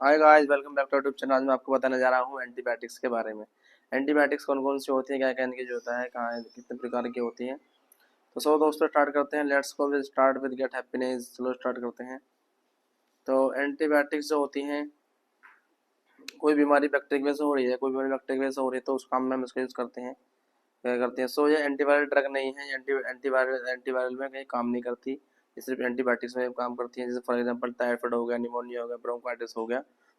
Hi guys, welcome back to YouTube channel. आज मैं आपको बताने जा रहा हूँ एंटीबायोटिक्स के बारे में। एंटीबायोटिक्स कौन कौन सी होती है, क्या क्या इनकी जो होता है, कहाँ कितने प्रकार की होती हैं। तो सो दोस्तों स्टार्ट करते हैं। Let's go with start with get happiness. चलो स्टार्ट करते हैं। तो एंटीबायोटिक्स जो होती हैं, कोई बीमारी बैक्टीरिया की वजह से हो रही है, कोई बीमारी बैक्टीरिया की वजह से हो रही है, तो उस काम में हम इसका यूज़ करते हैं। क्या करते हैं, सो ये एंटीवायरल ड्रग नहीं है। एंटीवायरल में कहीं काम नहीं करती। ये सिर्फ एंटीबायोटिक्स में काम करती है। जैसे फॉर एग्जांपल टाइफाइड हो गया, निमोनिया हो गया, ब्रोंकाइटिस हो गया,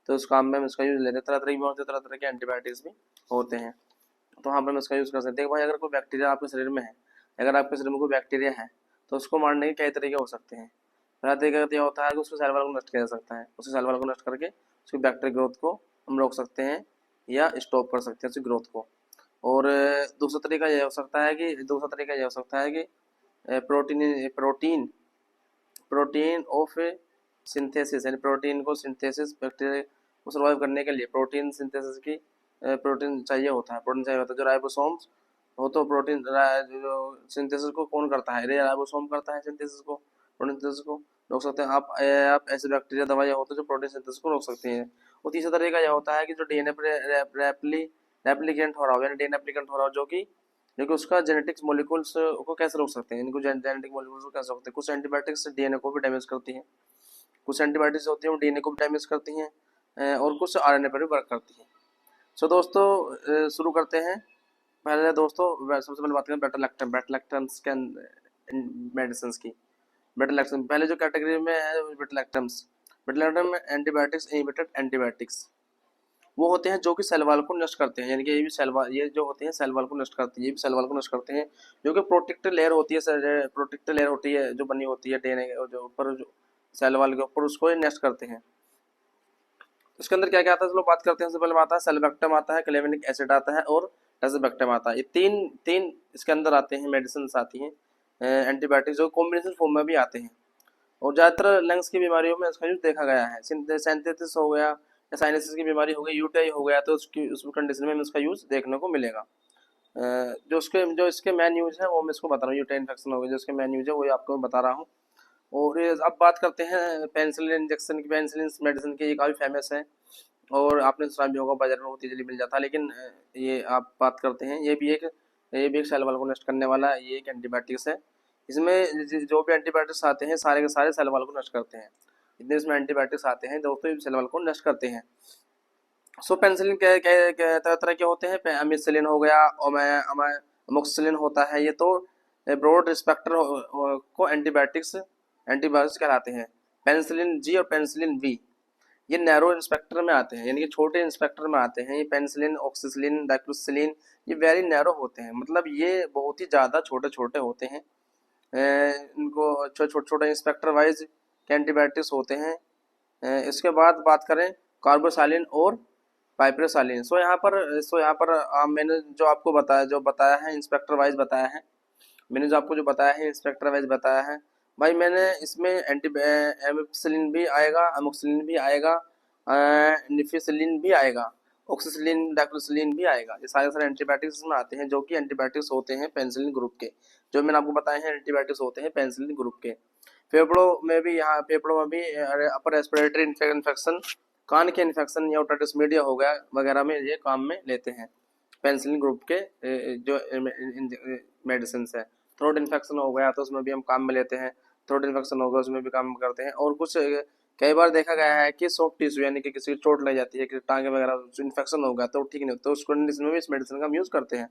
तो उस काम में हम इसका यूज़ लेते हैं। तरह तरह की बीमारी, तरह तरह के एंटीबायोटिक्स भी होते हैं, तो वहाँ पर हम इसका यूज़ कर सकते हैं। देखो भाई, अगर कोई बैक्टीरिया आपके शरीर में है, अगर आपके शरीर में कोई बैक्टीरिया है, तो उसको मारने के कई तरीके हो सकते हैं। पहला तरीका यह होता है कि उसको सेल वाल को नष्ट किया जा सकता है। उसके सेल वाल को नष्ट करके उसकी बैक्टीरिया ग्रोथ को हम रोक सकते हैं या स्टॉप कर सकते हैं उसकी ग्रोथ को। और दूसरा तरीका ये हो सकता है कि protein protein protein of synthesis, यानी प्रोटीन को सिंथेसिस, बैक्टीरिया को सर्वाइव करने के लिए प्रोटीन सिंथेसिस की प्रोटीन चाहिए होता है। प्रोटीन चाहिए होता है जो राइबोसोम्स हो, तो प्रोटीन जो सिंथेसिस को कौन करता है, राइबोसोम करता है सिंथेसिस को, प्रोटीन सिंथेसिस को रोक सकते हैं आप ऐसे बैक्टीरिया दवाइयाँ होते हैं जो प्रोटीन सिंथेसिस को रोक सकती हैं। और तीसरा तरीका यह होता है कि जो डीएनए रेप्लिकेंट हो रहा हो, यानी डीएनए रेप्लिकेंट हो रहा हो, जो कि उसका जेनेटिक्स मॉलिक्यूल्स को कैसे रोक सकते हैं, इनको जेनेटिक मॉलिक्यूल्स को कैसे रोकते हैं। कुछ एंटीबायोटिक्स डीएनए को भी डैमेज करती हैं, कुछ एंटीबायोटिक्स होती हैं वो डीएनए को भी डैमेज करती हैं, और कुछ आरएनए पर भी वर्क करती हैं। सो दोस्तों शुरू करते हैं। पहले दोस्तों सबसे पहले बात करें बेटा लैक्टम्स के मेडिसिन की। बेटा लैक्टम पहले जो कैटेगरी में है बेटा लैक्टम्स। बेटा लैक्टम एंटीबायोटिक्स इनहिबिटेड एंटीबायोटिक्स वो होते हैं जो कि सेल वॉल को नष्ट करते हैं, यानी कि ये जो होते हैं सेल वॉल को नष्ट करते हैं, ये भी सेल वॉल को नष्ट करते हैं। जो कि प्रोटेक्टिव लेयर होती है, प्रोटेक्टिव लेयर होती है जो बनी होती है डीएनए जो ऊपर, जो सेल वॉल के ऊपर, उसको ये नष्ट करते हैं। इसके अंदर क्या क्या आता है, चलो बात करते हैं। सबसे पहले आता है सेल्बेक्टम, आता है क्लेवेनिक एसिड, आता है और टैज़ोबैक्टम आता है। ये तीन तीन इसके अंदर आते हैं, मेडिसिन आती हैं एंटीबायोटिक, जो कॉम्बिनेशन फॉर्म में भी आते हैं। और ज़्यादातर लंग्स की बीमारियों में इसका यूज देखा गया है। सिंथेसिस हो गया या साइनसिस की बीमारी हो गई, यूटीआई हो गया, तो उसकी उस कंडीशन में इसका यूज देखने को मिलेगा। जो इसके मेन यूज है वो मैं इसको बता रहा हूँ। यूटीआई इन्फेक्शन हो गया, जो इसके मेन यूज है वो आपको बता रहा हूँ। और अब बात करते हैं पेनिसिलिन इंजेक्शन की। पेनिसिलिन मेडिसिन की, ये काफ़ी फेमस है और आपने सुना भी होगा, बाजार में बहुत इजीली मिल जाता है। लेकिन ये आप बात करते हैं, ये भी एक सेल वॉल को नष्ट करने वाला ये एक एंटीबायोटिक्स है। इसमें जो भी एंटीबायोटिक्स आते हैं सारे के सारे सेल वॉल को नष्ट करते हैं। जितने इसमें एंटीबायोटिक्स आते हैं दोस्तों, ये सेल वॉल को नष्ट करते हैं। सो पेनिसिलिन तरह तरह के होते हैं। अमिसिलिन हो गया, अमोक्सिलिन होता है। ये तो ब्रॉड स्पेक्टर को एंटीबायोटिक्स कहलाते हैं। पेनिसिलिन जी और पेनिसिलिन वी ये नैरो इंस्पेक्टर में आते हैं, यानी कि छोटे इंस्पेक्टर में आते हैं। ये पेनिसिलिन, ऑक्सीसिलिन, डाइक्लोसिलिन ये वेरी नैरो होते हैं, मतलब ये बहुत ही ज़्यादा छोटे छोटे होते हैं। इनको छोटे छोटे इंस्पेक्टर वाइज के एंटीबायोटिक्स होते हैं। इसके बाद बात करें कार्बोसालिन और पाइपरोसालिन। सो यहाँ पर मैंने जो बताया है इंस्पेक्टर वाइज बताया है। मैंने जो आपको जो बताया है इंस्पेक्टर वाइज बताया है भाई। मैंने इसमें एमिक्सिलिन भी आएगा, अमोक्सिलिन भी आएगा, निफिसिलिन भी आएगा, ऑक्सीसिलिन, डाइक्लोसिलिन भी आएगा। ये सारे सारे एंटीबायोटिक्स में आते हैं, जो कि एंटीबायोटिक्स होते हैं पेनिसिलिन ग्रुप के। जो मैंने आपको बताए हैं एंटीबायोटिक्स होते हैं पेनिसिलिन ग्रुप के। फेफड़ों में भी अपर रेस्पिरेटरी इन्फेक्शन, कान के इन्फेक्शन या ओटाइटिस मीडिया हो गया वगैरह में ये काम में लेते हैं पेनिसिलिन ग्रुप के जो मेडिसिन है। थ्रोट इन्फेक्शन हो गया तो उसमें भी हम काम में लेते हैं। थ्रोट इन्फेक्शन हो गया उसमें भी काम करते हैं। और कुछ कई बार देखा गया है कि सॉफ्ट टिश्यू, यानी कि किसी की चोट लग जाती है, कि टांगे वगैरह इन्फेक्शन हो गया तो ठीक नहीं होता, तो उस कंडीशन में भी इस मेडिसिन का हम यूज़ करते हैं।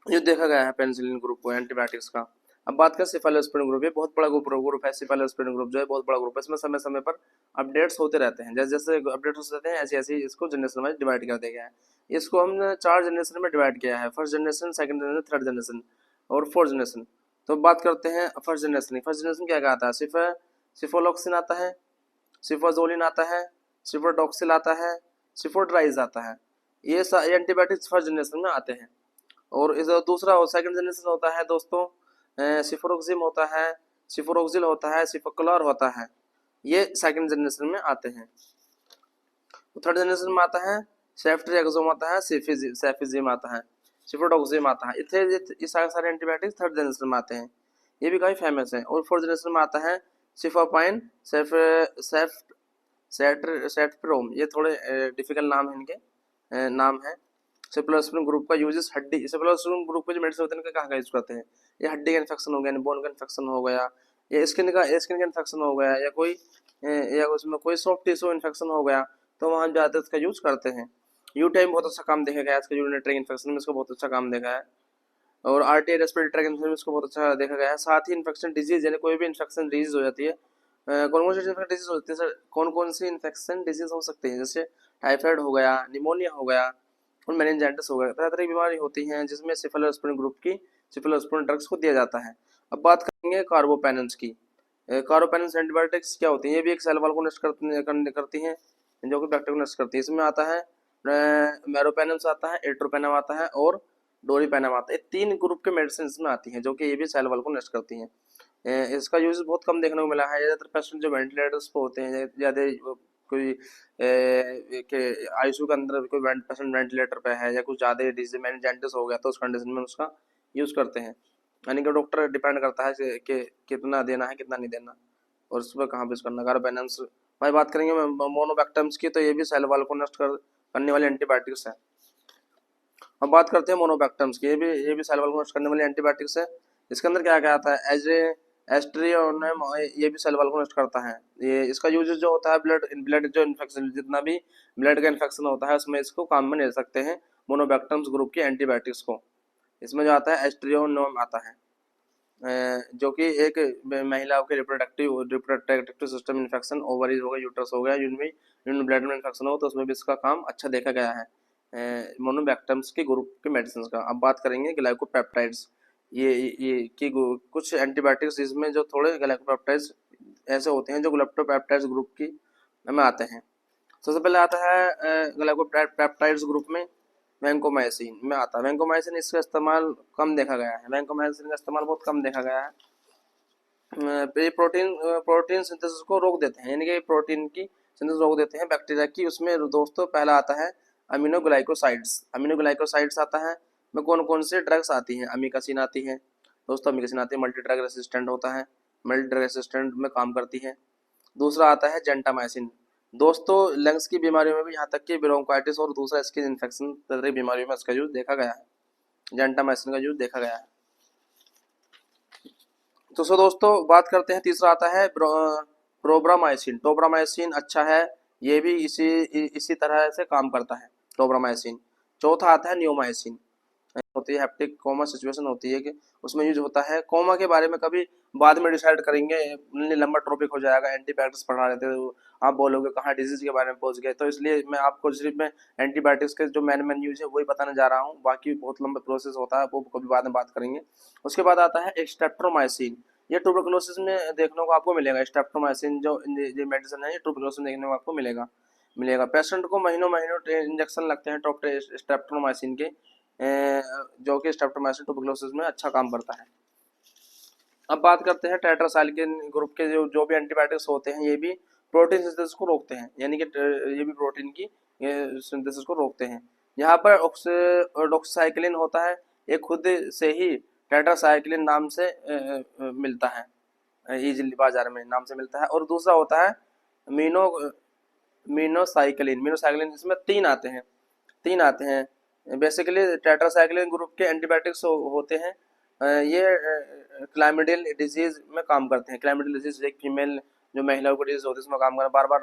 ये देखा गया है पेनिसिलिन ग्रुप को एंटीबायोटिक्स का। अब बात करें सिफालोस्पिरिन ग्रुप। ये बहुत बड़ा ग्रुप है। सिफालोस्पिरिन ग्रुप जो है बहुत बड़ा ग्रुप है। इसमें समय समय पर अपडेट्स होते रहते हैं। जैसे जैसे अपडेट्स होते रहते हैं ऐसे ऐसे इसको जनरेशन वाइज डिवाइड कर दिया गया है। इसको हमने 4 जनरेशन में डिवाइड किया है, first generation, second generation, third generation और फोर्थ जनरेशन। तो बात करते हैं फर्स्ट जनरेशन। फर्स्ट जनरेशन क्या आता है, सिफोलॉक्सिन आता है, सिफोजोलिन आता है, सिफोडॉक्सिल आता है, सिफोड्राइज आता है। ये एंटीबायोटिक्स फर्स्ट जनरेशन में आते हैं। और इस दूसरा सेकंड जनरेशन होता है दोस्तों, सिफोरोक्सिम होता है, सिफोरोक्सिल होता है, सिफोक्लोर होता है। ये सेकंड जनरेशन में आते हैं। थर्ड जनरेशन में आता है सेफ्ट्रियाक्सोम आता है, सेफिजिम आता है, सिफोडोक्सिम आता है। ये सारे सारे एंटीबायोटिक्स थर्ड जनरेशन में आते हैं। ये भी काफ़ी फेमस है। और फोर्थ जनरेशन में आता है सिफोपाइन, सेटप्रोम, ये थोड़े डिफिकल्ट नाम है इनके, नाम है। सेफलोस्पोरिन ग्रुप का यूजेस हड्डी, सेफलोस्पोरिन ग्रुप के जो मेडिसिन होते हैं कहाँ का यूज करते हैं, ये हड्डी का इन्फेक्शन हो गया, बोन का इन्फेक्शन हो गया, या स्किन का इन्फेक्शन हो गया, या कोई या उसमें कोई सॉफ्ट टिश्यू इन्फेक्शन हो गया, तो वहाँ ज़्यादा इसका यूज करते हैं। यू टाइम बहुत अच्छा काम देखा गया इसका, यूरिनरी ट्रैक्ट इन्फेक्शन में इसका बहुत अच्छा काम देखा है, और आरटी रेस्पिरेटरी ट्रैक्ट इन्फेक्शन में इसको बहुत अच्छा देखा गया है। साथ ही इन्फेक्शन डिजीज, यानी कोई भी इन्फेक्शन डिजीज हो जाती है, कौन कौन सी डिजीज होती है सर, कौन कौन सी इन्फेक्शन डिजीज हो सकती है, जैसे टाइफाइड हो गया, निमोनिया हो गया और मेनिंजाइटिस हो गया, तरह तरह की बीमारी होती हैं जिसमें सेफलोस्पोरिन ग्रुप की सेफलोस्पोरिन ड्रग्स को दिया जाता है। अब बात करेंगे कार्बोपेनेंस की। कार्बोपेनेंस एंटीबायोटिक्स क्या होती है, ये भी एक सेल वॉल को नष्ट करती हैं, जो कि बैक्टीरिया को नष्ट करती है। इसमें आता है मेरोपेनम्स आता है, एट्रोपेनम आता है और डोरीपेनम आता है। तीन ग्रुप के मेडिसिन में आती हैं जो कि ये भी सेल वॉल को नष्ट करती हैं। इसका यूज बहुत कम देखने को मिला है, ज़्यादातर पेशेंट जो वेंटिलेटर्स पे होते हैं, ज़्यादा कोई आईसीयू के अंदर कोई पेशेंट वेंटिलेटर पे है या कुछ ज़्यादा डिजीज मेनिंजाइटिस हो गया तो उस कंडीशन में उसका यूज़ करते हैं। यानी कि डॉक्टर डिपेंड करता है कि कितना देना है कितना नहीं देना और उस पर कहाँ पे यूज़ करना। कार्बोपेनेंस भाई बात करेंगे मोनोबैक्टम्स की, तो ये भी सेल वॉल को नष्ट करने वाले एंटीबायोटिक्स है। अब बात करते हैं मोनोबैक्टम्स की, ये भी सेल वॉल को नष्ट करने वाले एंटीबायोटिक्स है। इसके अंदर क्या क्या आता है, एस्ट्रियोनेम, ये भी सेल वॉल को नष्ट करता है। ये इसका यूज जो होता है ब्लड जो इन्फेक्शन, जितना भी ब्लड का इन्फेक्शन होता है उसमें इसको काम में ले सकते हैं, मोनोबैक्टम्स ग्रुप की एंटीबायोटिक्स को। इसमें जो आता है एस्ट्रियोनेम आता है, जो कि एक महिलाओं के रिप्रोडक्टिव सिस्टम इन्फेक्शन, ओवरीज हो गया, यूट्रस हो गया, जिनमें ब्लड में इन्फेक्शन हो तो उसमें भी इसका काम अच्छा देखा गया है, मोनोबैक्टम्स के ग्रुप के मेडिसिन का। अब बात करेंगे ग्लाइकोपेप्टाइड्स, ये कि कुछ एंटीबायोटिक्स जिसमें जो थोड़े ग्लाइकोपेप्टाइड्स ऐसे होते हैं जो ग्लाइकोपेप्टाइड्स ग्रुप की में आते हैं। सबसे पहले आता है ग्लाइकोपेप्टाइड्स ग्रुप में वैंकोमाइसिन में आता है। वैंकोमाइसिन इसका इस्तेमाल कम देखा गया है, वैंकोमाइसिन का इस्तेमाल बहुत कम देखा गया है। ये प्रोटीन सिंथेसिस को रोक देते हैं, यानी कि प्रोटीन की सिंथेसिस रोक देते हैं बैक्टीरिया की। उसमें दोस्तों पहला आता है अमीनोग्लाइकोसाइड्स, अमीनोग्लाइकोसाइड्स आता है। में कौन कौन से ड्रग्स आती हैं, अमीकासिन आती है दोस्तों, अमीकासिन आती है, मल्टी ड्रग रेसिस्टेंट होता है, मल्टी ड्रग रेसिस्टेंट में काम करती है। दूसरा आता है जेंटामाइसिन दोस्तों, लंग्स की बीमारियों में भी, यहाँ तक कि ब्रोंकाइटिस और दूसरा स्किन इन्फेक्शन तरह बीमारियों में इसका यूज देखा गया है, जेंटामाइसिन का यूज देखा गया है। तो सो दोस्तों बात करते हैं, तीसरा आता है प्रोब्रामाइसिन। टोब्रामाइसिन अच्छा है, ये भी इसी तरह से काम करता है टोब्रामाइसिन। चौथा आता है नियोमाइसिन, होती है हेप्टिक कोमा सिचुएशन होती है कि उसमें यूज होता है। कोमा के बारे में कभी बाद में डिसाइड करेंगे, लंबा टॉपिक हो जाएगा, एंटीबायोटिक्स पढ़ा रहे थे तो आप बोलोगे कहाँ डिजीज के बारे में पहुंच गए, तो इसलिए मैं आपको सिर्फ मैं एंटीबायोटिक्स के जो मेन यूज है वही बताने जा रहा हूँ, बाकी बहुत लंबा प्रोसेस होता है वो कभी बाद में बात करेंगे। उसके बाद आता है स्ट्रेप्टोमाइसिन, ये ट्यूबरकुलोसिस में देखने को आपको मिलेगा। स्ट्रेप्टोमाइसिन जो मेडिसिन है ये ट्यूबरकुलोसिस में देखने को आपको मिलेगा। पेशेंट को महीनों महीनों इंजेक्शन लगते हैं स्ट्रेप्टोमाइसिन के, जो कि स्ट्रेप्टोमाइसिन ट्यूबरकुलोसिस में अच्छा काम करता है। अब बात करते हैं टेट्रासाइक्लिन ग्रुप के जो भी एंटीबायोटिक्स होते हैं, ये भी प्रोटीन सिंथेसिस को रोकते हैं, यानी कि ये भी प्रोटीन की सिंथेसिस को रोकते हैं। यहाँ पर डॉक्साइक्लिन होता है, ये खुद से ही टेट्रासाइक्लिन नाम से मिलता है, इजीली बाजार में नाम से मिलता है। और दूसरा होता है मीनोसाइक्लिन, इसमें तीन आते हैं बेसिकली। टेट्रासाइक्लिन ग्रुप के एंटीबायोटिक्स होते हैं, ये क्लाइमेडियल डिजीज में काम करते हैं। क्लाइमेडियल डिजीज एक फीमेल जो महिलाओं को डिजीज होती है इसमें काम करना, बार बार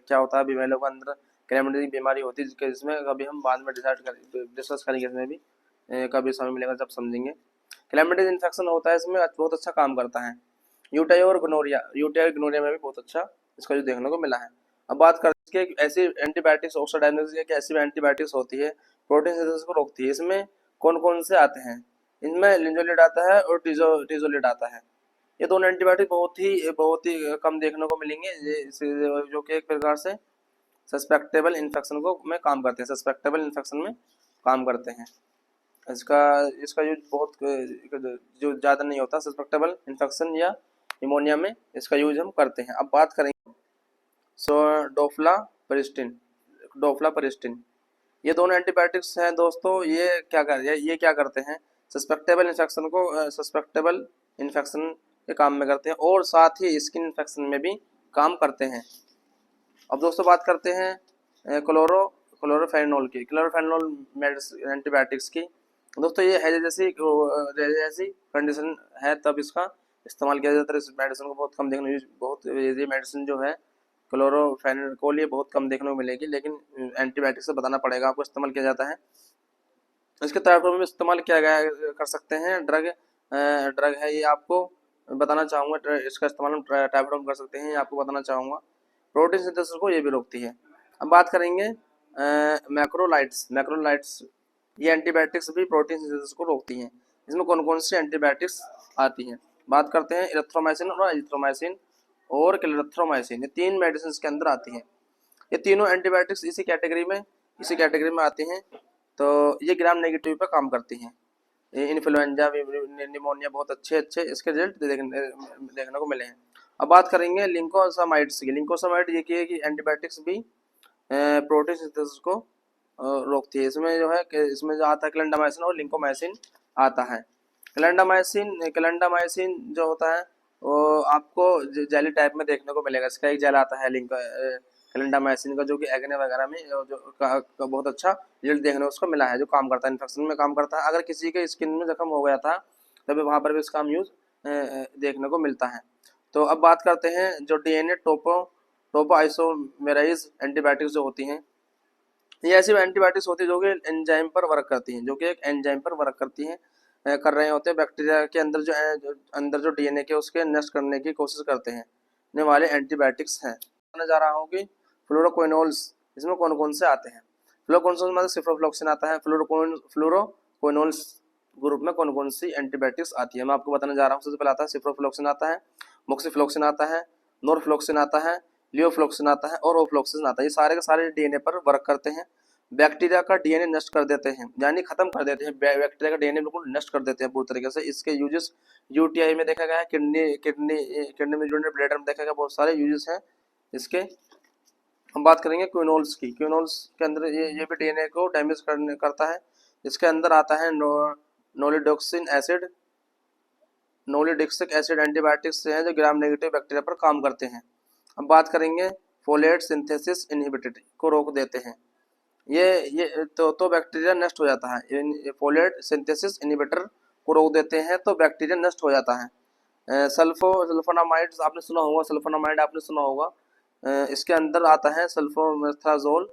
क्या होता है महिलाओं के अंदर क्लाइमेडियल की बीमारी होती है, जिसमें कभी हम बाद में डिस्कस करेंगे, इसमें भी कभी समय मिलेगा जब समझेंगे। क्लाइमेडियल इन्फेक्शन होता है, इसमें बहुत अच्छा काम करता है। यूटाई और गनोरिया में भी बहुत अच्छा इसका जो देखने को मिला है। अब बात करते हैं ऐसी एंटीबायोटिक्स, ऑक्सीडाइनेसिस की ऐसी एंटीबायोटिक्स होती है प्रोटीन सिंथेसिस को रोकती है। इसमें कौन कौन से आते हैं, इनमें लिंजोलिड आता है और टिजोलिड आता है। ये दोनों एंटीबायोटिक बहुत ही कम देखने को मिलेंगे, जो कि एक प्रकार से सस्पेक्टेबल इन्फेक्शन को में काम करते हैं, सस्पेक्टेबल इन्फेक्शन में काम करते हैं। इसका यूज बहुत जो ज़्यादा नहीं होता, सस्पेक्टेबल इन्फेक्शन या निमोनिया में इसका यूज हम करते हैं। अब बात करेंगे डोफ्लापरिस्टिन, ये दोनों एंटीबायोटिक्स हैं दोस्तों। ये क्या करते हैं, सस्पेक्टेबल इन्फेक्शन के काम में करते हैं और साथ ही स्किन इन्फेक्शन में भी काम करते हैं। अब दोस्तों बात करते हैं क्लोरोफेनोल की, क्लोरोफेनोल मेडिसिन एंटीबायोटिक्स की। दोस्तों ये है जैसी कंडीशन है तब इसका इस्तेमाल किया जाता है। इस मेडिसिन को बहुत कम देखने ये मेडिसिन जो है क्लोरोफेनोल ये बहुत कम देखने को मिलेगी, लेकिन एंटीबायोटिक से बताना पड़ेगा आपको इस्तेमाल किया जाता है। इसके टाइफॉइड में इस्तेमाल किया गया कर सकते हैं ड्रग है ये आपको बताना चाहूँगा। इसका इस्तेमाल हम टाइफॉइड में कर सकते हैं, ये आपको बताना चाहूँगा। प्रोटीन सिंथेसिस को ये भी रोकती है। अब बात करेंगे मैक्रोलाइट्स ये एंटीबायोटिक्स भी प्रोटीन सिंथेसिस को रोकती हैं। इसमें कौन कौन सी एंटीबायोटिक्स आती हैं? बात करते हैं इरिथ्रोमाइसिन और एजिथ्रोमाइसिन और क्लेरिथ्रोमाइसिन, ये 3 मेडिसिन के अंदर आती हैं। ये तीनों एंटीबायोटिक्स इसी कैटेगरी में आती हैं। तो ये ग्राम नेगेटिव पर काम करती हैं। इन्फ्लुएंजा निमोनिया बहुत अच्छे इसके रिजल्ट देखने को मिले हैं। अब बात करेंगे लिंकोसामाइड्स की। लिंकोसामाइड ये की एंटीबायोटिक्स भी प्रोटीन सिंथेसिस को रोकती है। इसमें जो है इसमें जो आता है क्लेंडामाइसिन और लिंकोमाइसिन आता है। क्लेंडामाइसिन जो होता है वो आपको जेली टाइप में देखने को मिलेगा। इसका एक जेल आता है क्लेंडामाइसिन का, जो कि एक्ने वगैरह में जो बहुत अच्छा रिजल्ट देखने को उसको मिला है, जो काम करता है, इन्फेक्शन में काम करता है। अगर किसी के स्किन में जख्म हो गया था तभी वहाँ पर भी इसका यूज देखने को मिलता है। तो अब बात करते हैं जो डीएनए टोपोआइसोमेराइज एंटीबायोटिक्स जो होती हैं, ये ऐसी एंटीबायोटिक्स होती है जो कि एंजाइम पर वर्क करती हैं, कर रहे होते हैं। बैक्टीरिया के अंदर जो डीएनए के उसके नष्ट करने की कोशिश करते हैं ने वाले एंटीबायोटिक्स हैं। मैं जा रहा हूँ कि फ्लोरोक्विनोल्स इसमें कौन कौन से आते हैं। फ्लोरोक्विनोल्स में सिफ्रोफ्लॉक्सिन आता है। फ्लोरोक्विनोल्स ग्रुप में कौन कौन सी एंटीबायोटिक्स आती है मैं आपको बताने जा रहा हूँ। सबसे पहले आता है सिफ्रोफ्लॉक्सिन आता है, मोक्सीफ्लॉक्सिन आता है, नोरफ्लॉक्सिन आता है, लियोफ्लॉक्सिन आता है और ओफ्लॉक्सिन आता है। ये सारे के सारे डीएनए पर वर्क करते हैं, बैक्टीरिया का डीएनए नष्ट कर देते हैं, यानी खत्म कर देते हैं। बैक्टीरिया का डीएनए बिल्कुल नष्ट कर देते हैं पूरी तरीके से। इसके यूजेस यूटीआई में देखा गया है, किडनी में ब्लैडर में देखा गया, बहुत सारे यूजेस हैं इसके। हम बात करेंगे क्विनोल्स की। क्विनोल्स के अंदर ये भी डीएनए को डैमेज करता है। इसके अंदर आता है नोलिडिक्सिक एसिड एंटीबायोटिक्स हैं जो ग्राम नेगेटिव बैक्टीरिया पर काम करते हैं। अब बात करेंगे फोलेट सिंथेसिस इनहिबिटर को रोक देते हैं। ये तो बैक्टीरिया नष्ट हो जाता है। फोलेट सिंथेसिस इनहिबिटर को रोक देते हैं तो बैक्टीरिया नष्ट हो जाता है। सल्फोनामाइड आपने सुना होगा। इसके अंदर आता है सल्फोमेथाजोल।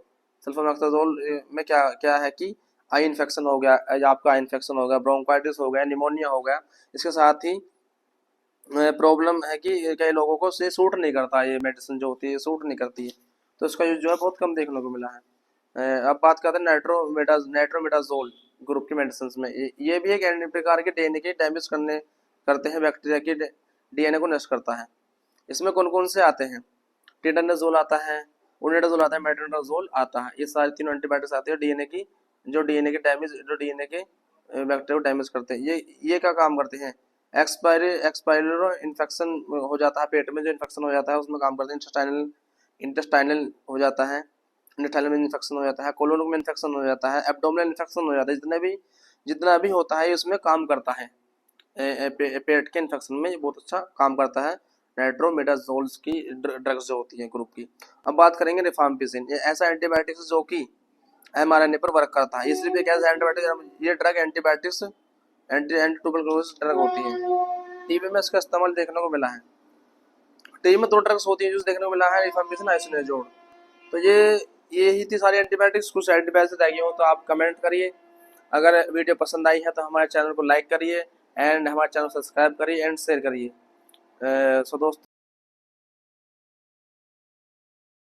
सल्फोमेथाजोल में क्या क्या है कि आई इन्फेक्शन हो गया, आपका आई इन्फेक्शन हो गया, ब्रोंकाइटिस हो गया, निमोनिया हो गया। इसके साथ ही प्रॉब्लम है कि कई लोगों को से सूट नहीं करता, ये मेडिसिन जो होती है सूट नहीं करती है, तो इसका यूज जो है बहुत कम देखने को मिला है। अब बात करते हैं नाइट्रोमेटाजोल ग्रुप की मेडिसिन में। ये भी एक प्रकार के डीएनए के डैमेज करते हैं, बैक्टीरिया के डीएनए को नष्ट करता है। इसमें कौन कौन से आते हैं? टिटानोजोल आता है, ओनिडाजोल आता है, मेट्रोडाजोल आता है। ये सारे तीनों एंटीबायोटिक्स आते हैं डीएनए के बैक्टीरिया को डैमेज करते हैं। ये क्या काम करते हैं? एक्सपायरो इन्फेक्शन हो जाता है, पेट में जो इन्फेक्शन हो जाता है उसमें काम करते हैं। इंटेस्टाइनल हो जाता है, इंटेस्टाइनल में इन्फेक्शन हो जाता है, कोलोन में इन्फेक्शन हो जाता है, एब्डोमिनल इन्फेक्शन हो जाता है। जितना भी होता है इसमें काम करता है। पेट के इन्फेक्शन में ये बहुत अच्छा काम करता है, नाइट्रोमेटाजोल्स की ड्रग्स जो होती है ग्रुप की। अब बात करेंगे रिफाम्पिसिन। ये ऐसा एंटीबायोटिक्स जो कि एमआरएनए पर वर्क करता है, इसलिए एक ऐसा एंटीबायोटिक, ये drug antibiotics anti tuberculosis drug होती है। टीबी में इसका इस्तेमाल देखने को मिला है। टीबी में 2 ड्रग्स होती है जो देखने को मिला है, रिफाम्पिसिन, आइसोनिazole। तो ये ही थी सारी एंटीबायोटिक्स। कुछ एंटीबायोटिक्स रह गई हो तो आप कमेंट करिए। अगर वीडियो पसंद आई है तो हमारे चैनल को लाइक करिए एंड हमारे चैनल सब्सक्राइब करिए एंड शेयर करिए। सो दोस्तों